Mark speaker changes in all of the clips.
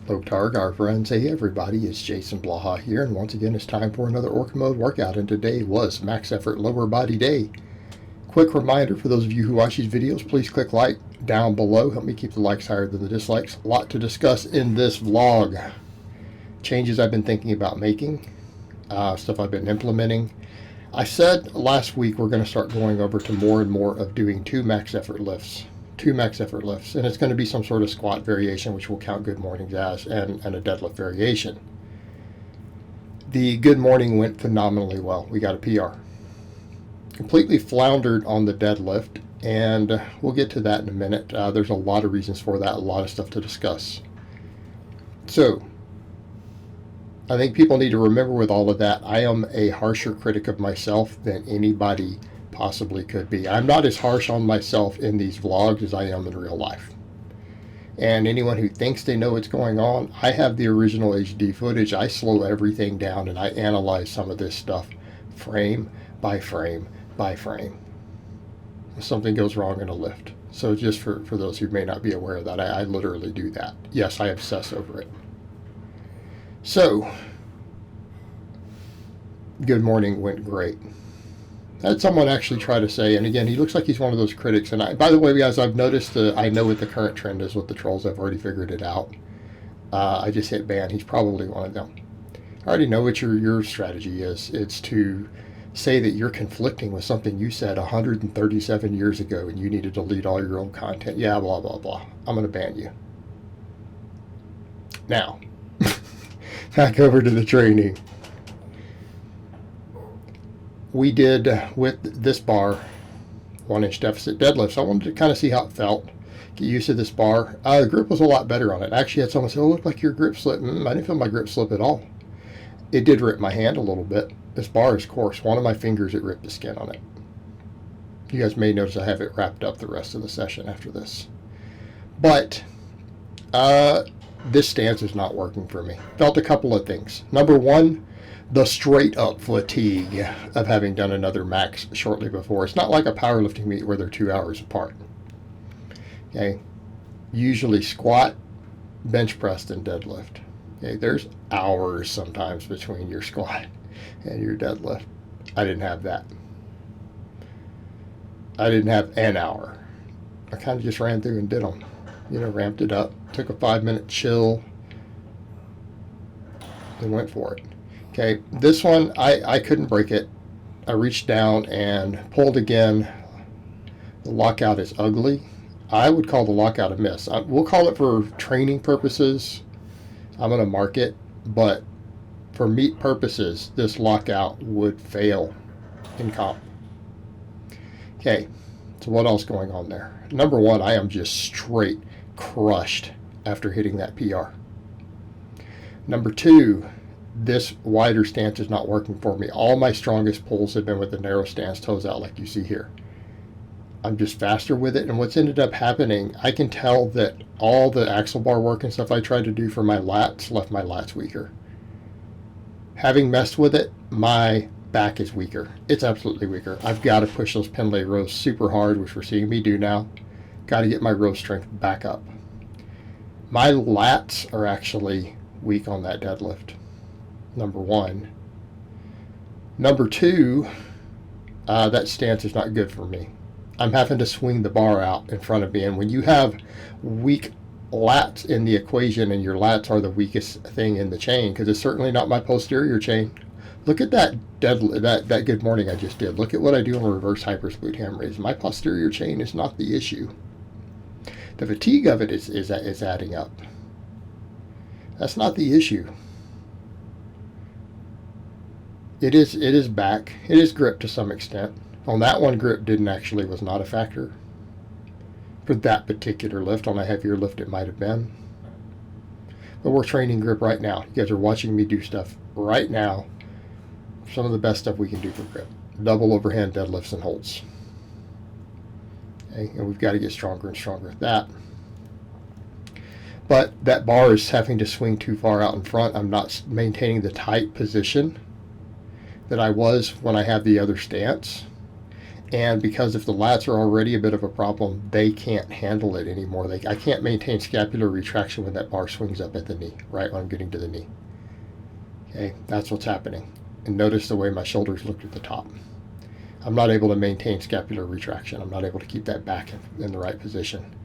Speaker 1: Targ, our friends. Hey everybody, it's Jason Blaha here, and once again it's time for another Orca Mode workout, and today was Max Effort Lower Body Day. Quick reminder for those of you who watch these videos, please click like down below. Help me keep the likes higher than the dislikes. A lot to discuss in this vlog. Changes I've been thinking about making, stuff I've been implementing. I said last week we're going to start going over to more and more of doing two max effort lifts, and it's going to be some sort of squat variation, which we'll count good mornings as, and a deadlift variation. The good morning went phenomenally well. We got a PR. Completely floundered on the deadlift, and we'll get to that in a minute. There's a lot of reasons for that, a lot of stuff to discuss. So I think people need to remember with all of that, I am a harsher critic of myself than anybody possibly could be. I'm not as harsh on myself in these vlogs as I am in real life. And anyone who thinks they know what's going on, I have the original HD footage. I slow everything down and I analyze some of this stuff frame by frame by frame. If something goes wrong in a lift. So just for those who may not be aware of that, I literally do that. Yes, I obsess over it. So, good morning went great. I had someone actually try to say, and again, he looks like he's one of those critics. And by the way, guys, I've noticed, I know what the current trend is with the trolls. I've already figured it out. I just hit ban. He's probably one of them. I already know what your strategy is. It's to say that you're conflicting with something you said 137 years ago and you need to delete all your own content. Yeah, blah, blah, blah. I'm going to ban you. Now, back over to the training. We did with this bar 1-inch deficit deadlifts. I wanted to kind of see how it felt, get used to this bar. The grip was a lot better on it. I actually had someone say, "Oh, it looked like your grip slip." I didn't feel my grip slip at all. It did rip my hand a little bit. This bar is coarse. One of my fingers, it ripped the skin on it. You guys may notice I have it wrapped up the rest of the session after this. But this stance is not working for me. Felt a couple of things. Number one, the straight up fatigue of having done another max shortly before. It's not like a powerlifting meet where they're 2 hours apart. Okay, usually squat, bench press, and deadlift. Okay, there's hours sometimes between your squat and your deadlift. I didn't have that. I didn't have an hour. I kind of just ran through and did them. You know, ramped it up, took a 5-minute chill, and went for it. Okay, this one, I couldn't break it. I reached down and pulled again. The lockout is ugly. I would call the lockout a miss. We'll call it for training purposes. I'm going to mark it, but for meet purposes, this lockout would fail in comp. Okay, so what else going on there? Number one, I am just straight crushed after hitting that PR. Number two, this wider stance is not working for me. All my strongest pulls have been with the narrow stance, toes out, like you see here. I'm just faster with it, and what's ended up happening, I can tell that all the axle bar work and stuff I tried to do for my lats left my lats weaker. Having messed with it, my back is weaker. It's absolutely weaker. I've got to push those pin lay rows super hard, which we're seeing me do now. Got to get my row strength back up. My lats are actually weak on that deadlift. Number one. Number two, that stance is not good for me. I'm having to swing the bar out in front of me, and when you have weak lats in the equation, and your lats are the weakest thing in the chain, because it's certainly not my posterior chain. Look at that that good morning I just did. Look at what I do on reverse hypers glute ham raise. My posterior chain is not the issue. The fatigue of it is adding up. That's not the issue. It is back. It is grip to some extent. On that one, grip was not a factor. For that particular lift, on a heavier lift it might have been. But we're training grip right now. You guys are watching me do stuff right now. Some of the best stuff we can do for grip. Double overhand deadlifts and holds. Okay, and we've got to get stronger and stronger at that. But that bar is having to swing too far out in front. I'm not maintaining the tight position that I was when I had the other stance. And because if the lats are already a bit of a problem, they can't handle it anymore. I can't maintain scapular retraction when that bar swings up at the knee, right when I'm getting to the knee. Okay, that's what's happening. And notice the way my shoulders look at the top. I'm not able to maintain scapular retraction. I'm not able to keep that back in the right position.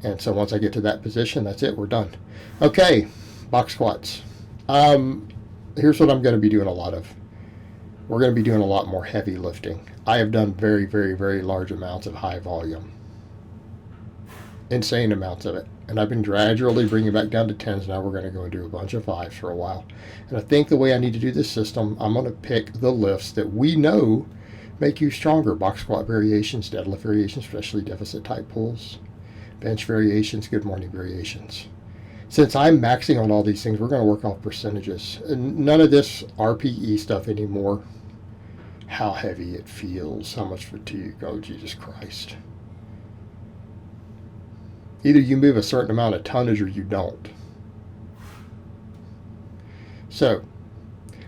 Speaker 1: And so once I get to that position, that's it, we're done. Okay, box squats. Here's what I'm going to be doing a lot of. We're going to be doing a lot more heavy lifting. I have done very, very, very large amounts of high volume. Insane amounts of it. And I've been gradually bringing it back down to 10s. Now we're going to go and do a bunch of 5s for a while. And I think the way I need to do this system, I'm going to pick the lifts that we know make you stronger. Box squat variations, deadlift variations, especially deficit type pulls, bench variations, good morning variations. Since I'm maxing on all these things, we're going to work off percentages. And none of this RPE stuff anymore. How heavy it feels, how much fatigue, oh Jesus Christ. Either you move a certain amount of tonnage or you don't. So,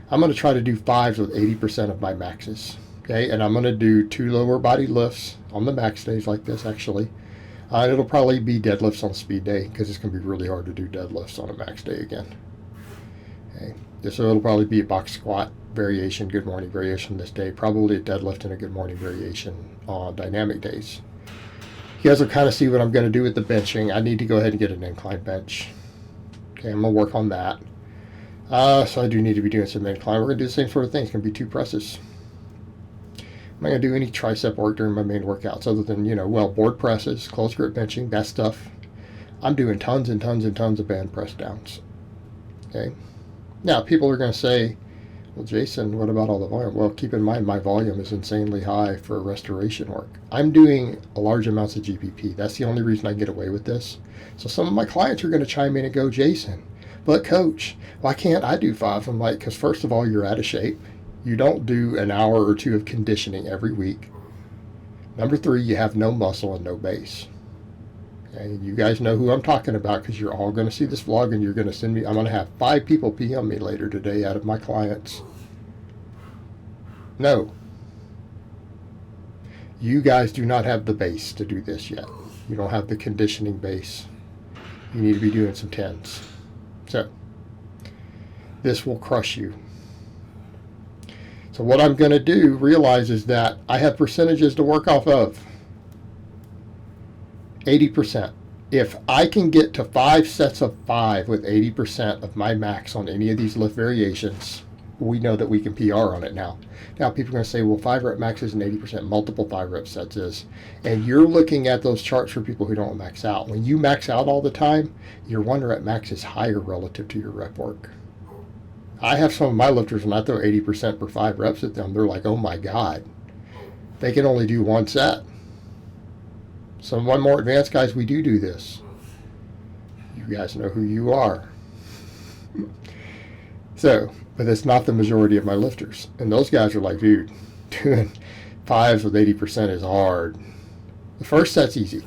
Speaker 1: I'm going to try to do 5s with 80% of my maxes. Okay, and I'm going to do 2 lower body lifts on the max days like this actually. It'll probably be deadlifts on speed day because it's going to be really hard to do deadlifts on a max day again. Okay, so it'll probably be a box squat variation, good morning variation this day, probably a deadlift and a good morning variation on dynamic days. You guys will kind of see what I'm going to do with the benching. I need to go ahead and get an incline bench. Okay, I'm going to work on that. So I do need to be doing some incline. We're going to do the same sort of thing. It's going to be 2 presses. I'm not going to do any tricep work during my main workouts other than, board presses, close grip benching, that stuff. I'm doing tons and tons and tons of band press downs. Okay. Now, people are going to say, well, Jason, what about all the volume? Well, keep in mind my volume is insanely high for restoration work. I'm doing large amounts of GPP. That's the only reason I get away with this. So some of my clients are going to chime in and go, Jason, but coach, why can't I do 5? I'm like, because first of all, you're out of shape. You don't do an hour or 2 of conditioning every week. Number 3, you have no muscle and no base. Okay, you guys know who I'm talking about because you're all going to see this vlog and you're going to send me. I'm going to have 5 people PM me later today out of my clients. No. You guys do not have the base to do this yet. You don't have the conditioning base. You need to be doing some 10s. So, this will crush you. So what I'm going to do, realize is that I have percentages to work off of. 80%. If I can get to 5 sets of 5 with 80% of my max on any of these lift variations, we know that we can PR on it now. Now people are going to say, well, 5 rep max is an 80%, multiple 5 rep sets is. And you're looking at those charts for people who don't max out. When you max out all the time, your 1 rep max is higher relative to your rep work. I have some of my lifters, when I throw 80% per 5 reps at them, they're like, oh my God, they can only do 1 set. Some of my more advanced guys, we do this. You guys know who you are. So, but it's not the majority of my lifters. And those guys are like, dude, doing 5s with 80% is hard. The first set's easy.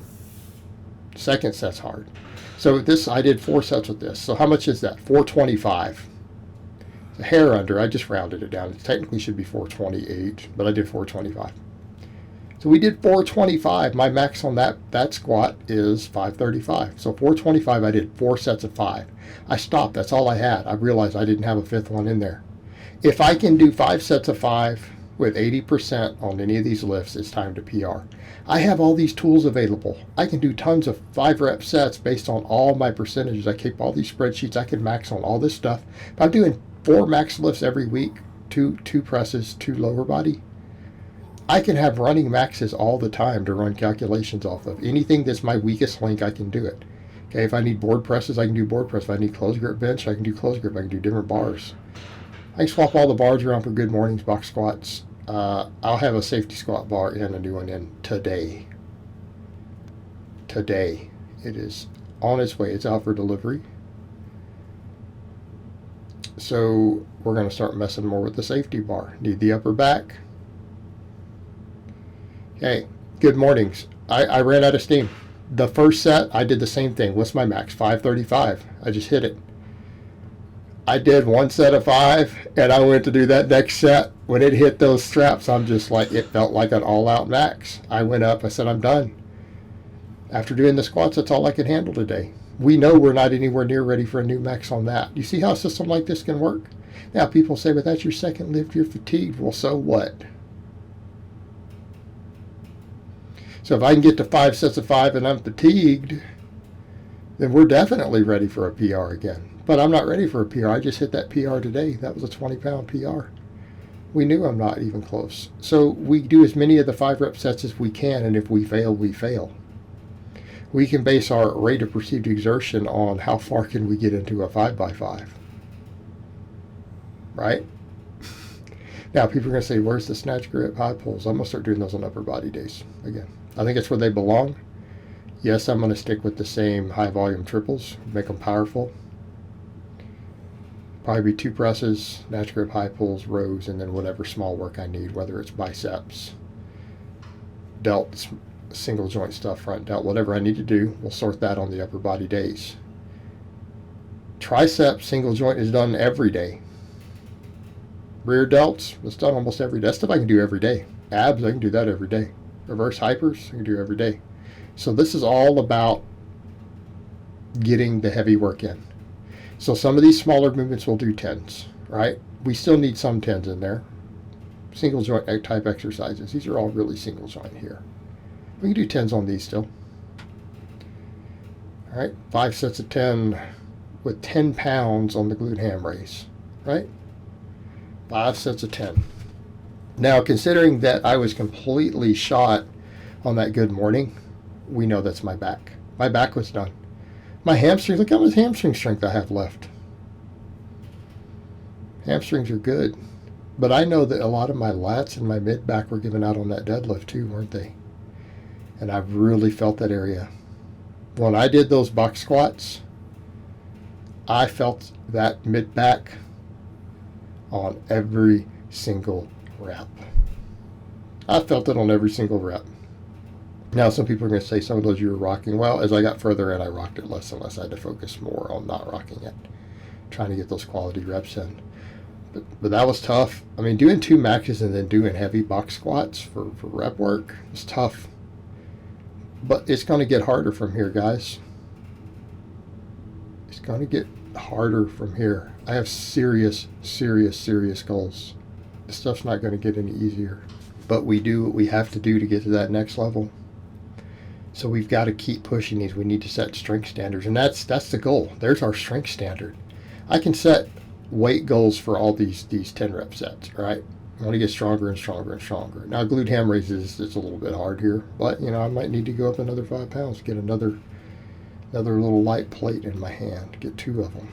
Speaker 1: Second set's hard. So this, I did 4 sets with this. So how much is that? 425. A hair under. I just rounded it down. It technically should be 428, but I did 425. So we did 425. My max on that squat is 535. So 425, I did 4 sets of 5. I stopped. That's all I had. I realized I didn't have a 5th one in there. If I can do 5 sets of 5 with 80% on any of these lifts, it's time to PR. I have all these tools available. I can do tons of 5 rep sets based on all my percentages. I keep all these spreadsheets. I can max on all this stuff. If I'm doing 4 max lifts every week, 2 presses, 2 lower body, I can have running maxes all the time to run calculations off of. Anything that's my weakest link, I can do it. Okay, if I need board presses, I can do board press. If I need close grip bench, I can do close grip. I can do different bars. I can swap all the bars around for good mornings, box squats. I'll have a safety squat bar in, a new one in today. Today. It is on its way. It's out for delivery. So we're going to start messing more with the safety bar. Need the upper back. Okay, good mornings. I ran out of steam. The first set, I did the same thing. What's my max? 535. I just hit it. I did one set of 5, and I went to do that next set. When it hit those straps, I'm just like, it felt like an all-out max. I went up, I said, I'm done. After doing the squats, that's all I can handle today. We know we're not anywhere near ready for a new max on that. You see how a system like this can work? Now, people say, but that's your second lift, you're fatigued. Well, so what? So if I can get to 5 sets of 5 and I'm fatigued, then we're definitely ready for a PR again. But I'm not ready for a PR. I just hit that PR today. That was a 20-pound PR. We knew I'm not even close. So we do as many of the 5-rep sets as we can, and if we fail, we fail. We can base our rate of perceived exertion on how far can we get into a 5x5. Right? Now, people are going to say, where's the snatch, grip, high pulls? I'm going to start doing those on upper body days again. I think it's where they belong. Yes, I'm going to stick with the same high volume triples, make them powerful. Probably be 2 presses, snatch, grip, high pulls, rows, and then whatever small work I need, whether it's biceps, delts, single joint stuff, front delt, whatever I need to do, we'll sort that on the upper body days. Tricep single joint is done every day. Rear delts, it's done almost every day. That stuff I can do every day. Abs, I can do that every day. Reverse hypers, I can do every day. So this is all about getting the heavy work in. So some of these smaller movements will do 10s, right? We still need some 10s in there. Single joint type exercises. These are all really single joint here. We can do 10s on these still. All right, 5 sets of 10 with 10 pounds on the glute ham raise, right? 5 sets of 10. Now, considering that I was completely shot on that good morning, we know that's my back. My back was done. My hamstrings, look how much hamstring strength I have left. Hamstrings are good. But I know that a lot of my lats and my mid-back were given out on that deadlift too, weren't they? And I've really felt that area. When I did those box squats, I felt that mid-back on every single rep. I felt it on every single rep. Now, some people are going to say some of those you were rocking. Well, as I got further in, I rocked it less and less. I had to focus more on not rocking it, trying to get those quality reps in. But that was tough. I mean, doing 2 maxes and then doing heavy box squats for rep work is tough. But it's going to get harder from here, guys. It's going to get harder from here. I have serious, serious, serious goals. This stuff's not going to get any easier. But we do what we have to do to get to that next level. So we've got to keep pushing these. We need to set strength standards, and that's the goal. There's our strength standard. I can set weight goals for all these 10 rep sets, right? I want to get stronger and stronger and stronger. Now, glute ham raises, it's a little bit hard here, but I might need to go up another 5 pounds, get another little light plate in my hand, get 2 of them.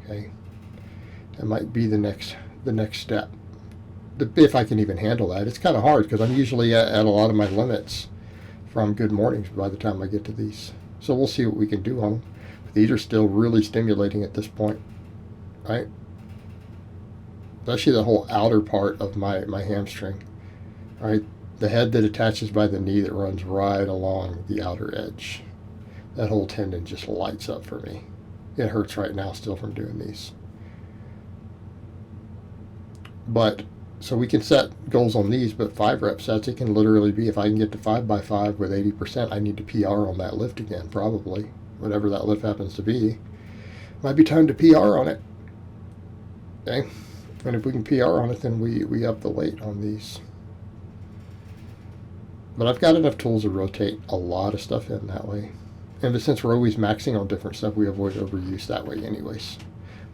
Speaker 1: Okay, that might be the next step. If I can even handle that, it's kind of hard because I'm usually at a lot of my limits from good mornings by the time I get to these. So we'll see what we can do on them. But these are still really stimulating at this point, right? Especially the whole outer part of my hamstring, right? The head that attaches by the knee that runs right along the outer edge. That whole tendon just lights up for me. It hurts right now still from doing these. But so we can set goals on these, but 5 rep sets, it can literally be, if I can get to 5x5 with 80%, I need to PR on that lift again, probably. Whatever that lift happens to be. Might be time to PR on it. Okay? And if we can PR on it, then we up the weight on these. But I've got enough tools to rotate a lot of stuff in that way. And since we're always maxing on different stuff, we avoid overuse that way anyways.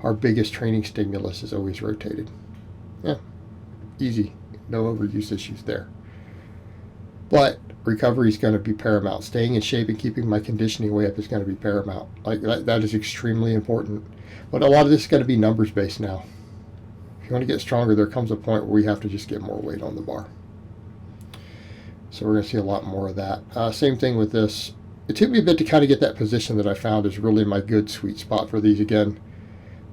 Speaker 1: Our biggest training stimulus is always rotated. Yeah. Easy, no overuse issues there. But recovery is going to be paramount. Staying in shape and keeping my conditioning way up is going to be paramount. Like that is extremely important. But a lot of this is going to be numbers based now. If you want to get stronger, there comes a point where we have to just get more weight on the bar. So we're going to see a lot more of that. Same thing with this. It took me a bit to kind of get that position that I found is really my good sweet spot for these again.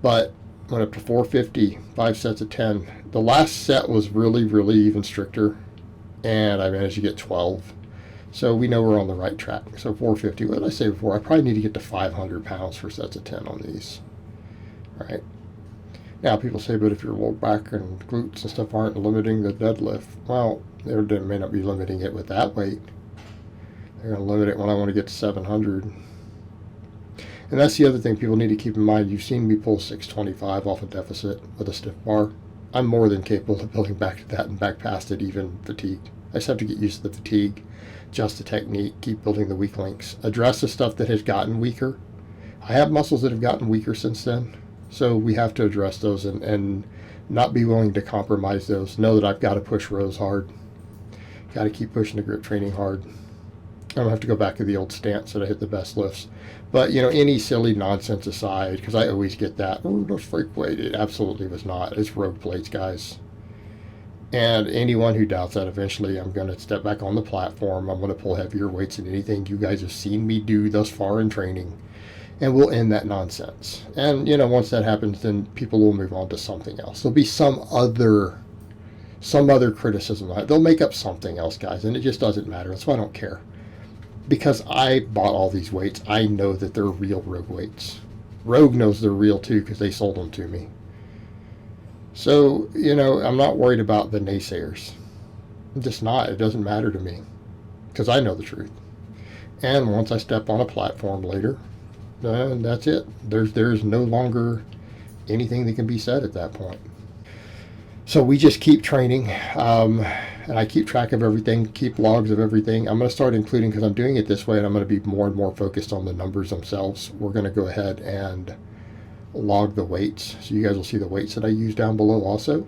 Speaker 1: But went up to 450, 5 sets of 10. The last set was really, really even stricter, and I managed to get 12. So we know we're on the right track. So 450, what did I say before? I probably need to get to 500 pounds for sets of 10 on these. All right. Now, people say, but if your lower back and glutes and stuff aren't limiting the deadlift, well, they may not be limiting it with that weight. They're going to limit it when I want to get to 700. And that's the other thing people need to keep in mind. You've seen me pull 625 off a deficit with a stiff bar. I'm more than capable of building back to that and back past it, even fatigued. I just have to get used to the fatigue, adjust the technique, keep building the weak links, address the stuff that has gotten weaker. I have muscles that have gotten weaker since then, so we have to address those and not be willing to compromise those. Know that I've got to push rows hard, got to keep pushing the grip training hard. I don't have to go back to the old stance that I hit the best lifts. But, any silly nonsense aside, because I always get that, oh, that's freak weight. It absolutely was not. It's rogue plates, guys. And anyone who doubts that, eventually I'm going to step back on the platform. I'm going to pull heavier weights than anything you guys have seen me do thus far in training. And we'll end that nonsense. And, once that happens, then people will move on to something else. There'll be some other criticism. They'll make up something else, guys, and it just doesn't matter. That's why I don't care. Because I bought all these weights, I know that they're real Rogue weights. Rogue knows they're real too because they sold them to me. So, I'm not worried about the naysayers. I'm just not. It doesn't matter to me because I know the truth. And once I step on a platform later, that's it. There's no longer anything that can be said at that point. So we just keep training, and I keep track of everything, keep logs of everything. I'm going to start including, because I'm doing it this way, and I'm going to be more and more focused on the numbers themselves. We're going to go ahead and log the weights. So you guys will see the weights that I use down below also.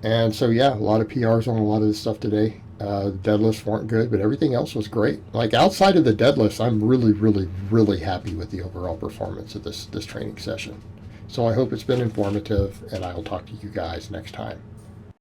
Speaker 1: And so, yeah, a lot of PRs on a lot of this stuff today. The deadlifts weren't good, but everything else was great. Like outside of the deadlifts, I'm really, really, really happy with the overall performance of this training session. So I hope it's been informative, and I'll talk to you guys next time.